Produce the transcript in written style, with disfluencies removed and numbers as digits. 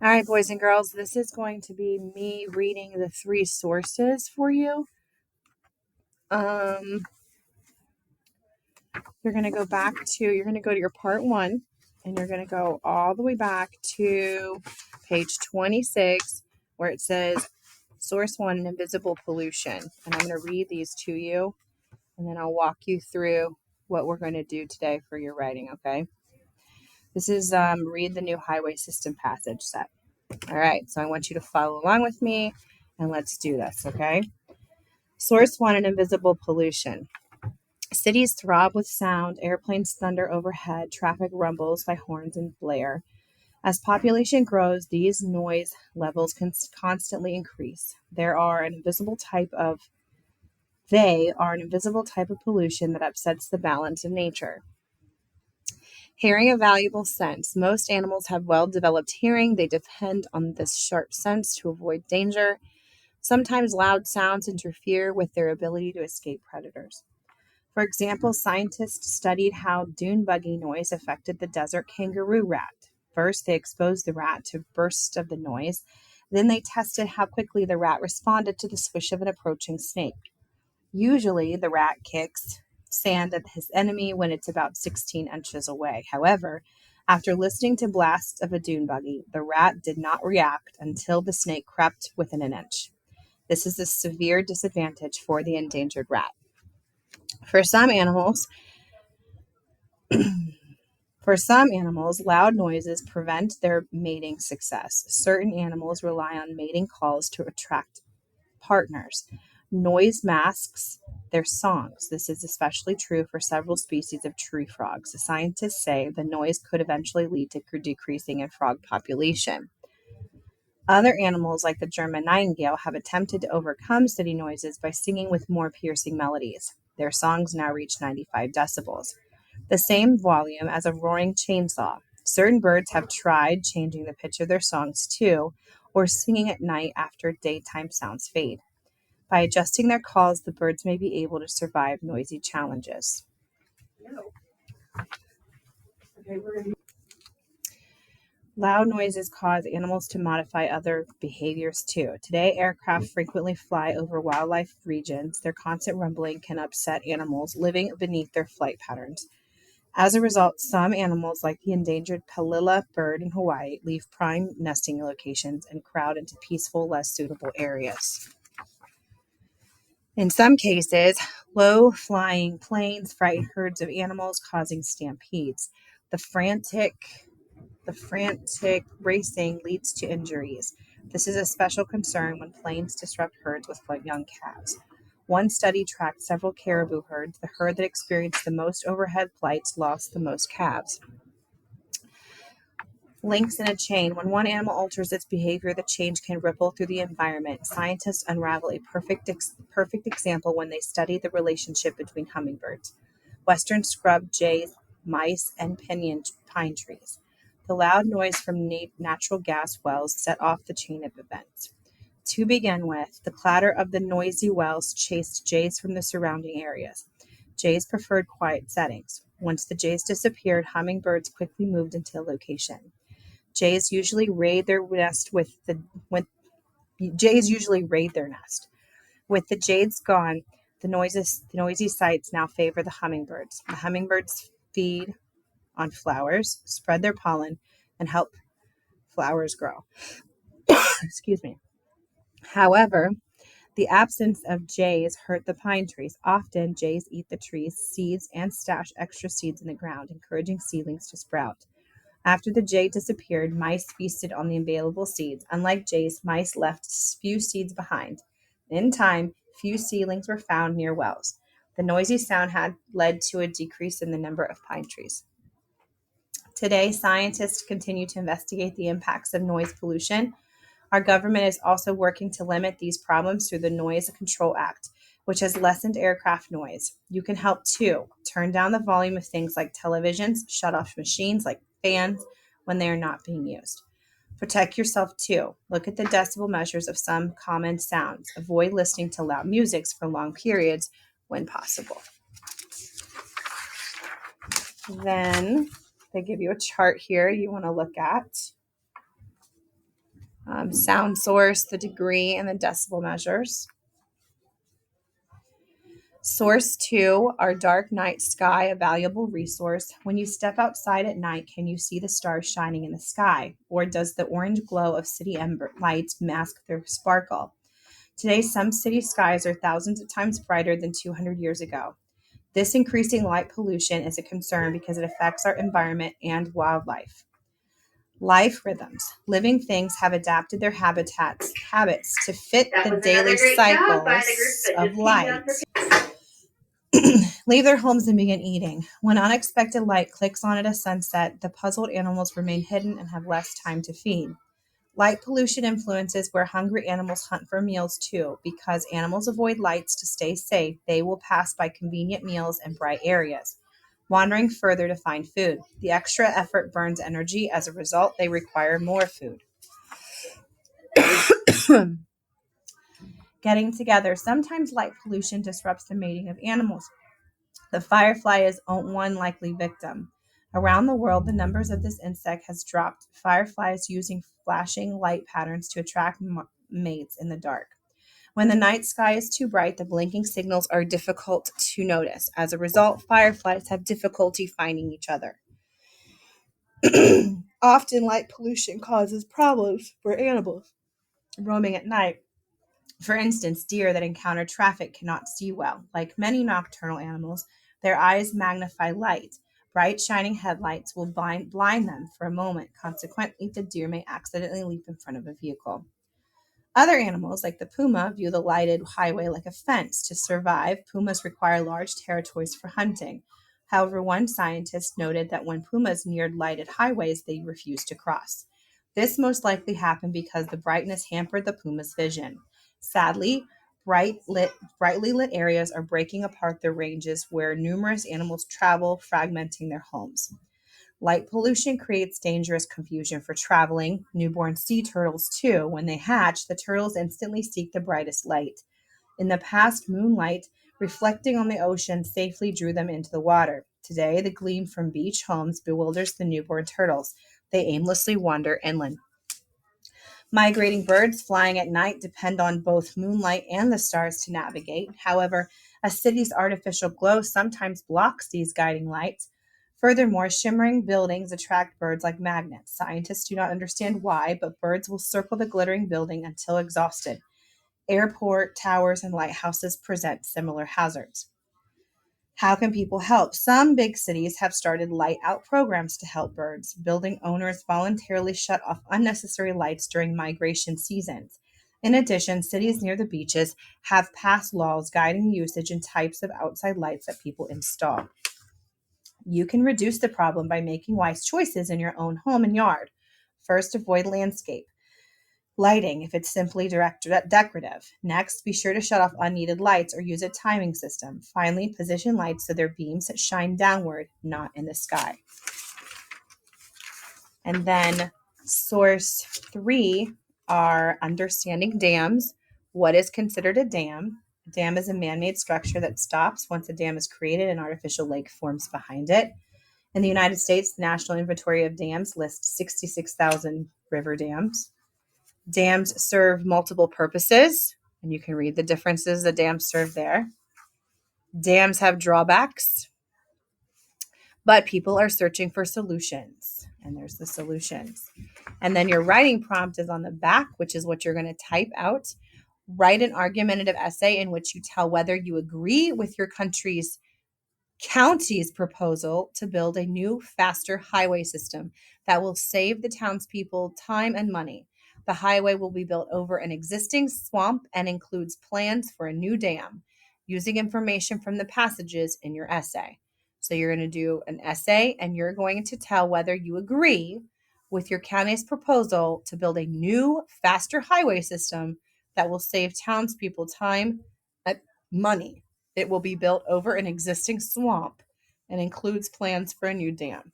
All right, boys and girls, this is going to be me reading the three sources for you. You're going to go to your part one, and you're going to go all the way back to page 26, where it says source one, invisible pollution. And I'm going to read these to you, and then I'll walk you through what we're going to do today for your writing, okay? This is read the new highway system passage set. All right, so I want you to follow along with me, and let's do this, okay? Source one, an invisible pollution. Cities throb with sound, airplanes thunder overhead, traffic rumbles by horns and blare. As population grows, these noise levels constantly increase. They are an invisible type of pollution that upsets the balance of nature. Hearing a valuable sense. Most animals have well-developed hearing. They depend on this sharp sense to avoid danger. Sometimes loud sounds interfere with their ability to escape predators. For example, scientists studied how dune buggy noise affected the desert kangaroo rat. First, they exposed the rat to bursts of the noise. Then they tested how quickly the rat responded to the swish of an approaching snake. Usually, the rat kicks sand at his enemy when it's about 16 inches away. However, after listening to blasts of a dune buggy, the rat did not react until the snake crept within an inch. This is a severe disadvantage for the endangered rat. For some animals, loud noises prevent their mating success. Certain animals rely on mating calls to attract partners. Noise masks their songs. This is especially true for several species of tree frogs. The scientists say the noise could eventually lead to decreasing in frog population. Other animals, like the German nightingale, have attempted to overcome city noises by singing with more piercing melodies. Their songs now reach 95 decibels, the same volume as a roaring chainsaw. Certain birds have tried changing the pitch of their songs too, or singing at night after daytime sounds fade. By adjusting their calls, the birds may be able to survive noisy challenges. Loud noises cause animals to modify other behaviors too. Today, aircraft frequently fly over wildlife regions. Their constant rumbling can upset animals living beneath their flight patterns. As a result, some animals, like the endangered palilla bird in Hawaii, leave prime nesting locations and crowd into peaceful, less suitable areas. In some cases, low-flying planes frighten herds of animals, causing stampedes. The frantic racing leads to injuries. This is a special concern when planes disrupt herds with young calves. One study tracked several caribou herds. The herd that experienced the most overhead flights lost the most calves. Links in a chain. When one animal alters its behavior, the change can ripple through the environment. Scientists unravel a perfect example when they study the relationship between hummingbirds, western scrub jays, mice, and pinyon pine trees. The loud noise from natural gas wells set off the chain of events. To begin with, the clatter of the noisy wells chased jays from the surrounding areas. Jays preferred quiet settings. Once the jays disappeared, hummingbirds quickly moved into a location. Jays usually raid their nest With the jays gone, the noisy sites now favor the hummingbirds. The hummingbirds feed on flowers, spread their pollen, and help flowers grow. Excuse me. However, the absence of jays hurt the pine trees. Often, jays eat the tree's seeds and stash extra seeds in the ground, encouraging seedlings to sprout. After the jay disappeared, mice feasted on the available seeds. Unlike jays, mice left few seeds behind. In time, few seedlings were found near wells. The noisy sound had led to a decrease in the number of pine trees. Today, scientists continue to investigate the impacts of noise pollution. Our government is also working to limit these problems through the Noise Control Act, which has lessened aircraft noise. You can help too. Turn down the volume of things like televisions, shut off machines like fans when they are not being used. Protect yourself too. Look at the decibel measures of some common sounds. Avoid listening to loud music for long periods when possible. Then they give you a chart here you want to look at. sound source, the degree, and the decibel measures. Source 2, our dark night sky, a valuable resource. When you step outside at night, can you see the stars shining in the sky? Or does the orange glow of city ember lights mask their sparkle? Today, some city skies are thousands of times brighter than 200 years ago. This increasing light pollution is a concern because it affects our environment and wildlife. Life rhythms. Living things have adapted their habits to fit the daily cycles of light. Leave their homes and begin eating. When unexpected light clicks on at a sunset, the puzzled animals remain hidden and have less time to feed. Light pollution influences where hungry animals hunt for meals too. Because animals avoid lights to stay safe, they will pass by convenient meals and bright areas, wandering further to find food. The extra effort burns energy. As a result, they require more food. Getting together. Sometimes light pollution disrupts the mating of animals. The firefly is one likely victim. Around the world, the numbers of this insect has dropped. Fireflies using flashing light patterns to attract mates in the dark. When the night sky is too bright, the blinking signals are difficult to notice. As a result, fireflies have difficulty finding each other. Often, light pollution causes problems for animals roaming at night. For instance, deer that encounter traffic cannot see well. Like many nocturnal animals, their eyes magnify light. Bright, shining headlights will blind them for a moment. Consequently, the deer may accidentally leap in front of a vehicle. Other animals, like the puma, view the lighted highway like a fence. To survive, pumas require large territories for hunting. However, one scientist noted that when pumas neared lighted highways, they refused to cross. This most likely happened because the brightness hampered the puma's vision. Sadly, brightly lit areas are breaking apart the ranges where numerous animals travel, fragmenting their homes. Light pollution creates dangerous confusion for traveling newborn sea turtles, too. When they hatch, the turtles instantly seek the brightest light. In the past, moonlight reflecting on the ocean safely drew them into the water. Today, the gleam from beach homes bewilders the newborn turtles. They aimlessly wander inland. Migrating birds flying at night depend on both moonlight and the stars to navigate. However, a city's artificial glow sometimes blocks these guiding lights. Furthermore, shimmering buildings attract birds like magnets. Scientists do not understand why, but birds will circle the glittering building until exhausted. Airport towers and lighthouses present similar hazards. How can people help? Some big cities have started light out programs to help birds. Building owners voluntarily shut off unnecessary lights during migration seasons. In addition, cities near the beaches have passed laws guiding the usage and types of outside lights that people install. You can reduce the problem by making wise choices in your own home and yard. First, avoid landscape lighting if it's simply decorative. Next, be sure to shut off unneeded lights or use a timing system. Finally, position lights so their beams shine downward, not in the sky. And then source 3 are understanding dams. What is considered a dam? A dam is a man-made structure that stops once a dam is created and an artificial lake forms behind it. In the United States, the National Inventory of Dams lists 66,000 river dams. Dams serve multiple purposes, and you can read the differences the dams serve there. Dams have drawbacks, but people are searching for solutions, and there's the solutions. And then your writing prompt is on the back, which is what you're going to type out. Write an argumentative essay in which you tell whether you agree with your county's proposal to build a new, faster highway system that will save the townspeople time and money. The highway will be built over an existing swamp and includes plans for a new dam, using information from the passages in your essay. So you're going to do an essay and you're going to tell whether you agree with your county's proposal to build a new, faster highway system that will save townspeople time and money. It will be built over an existing swamp and includes plans for a new dam.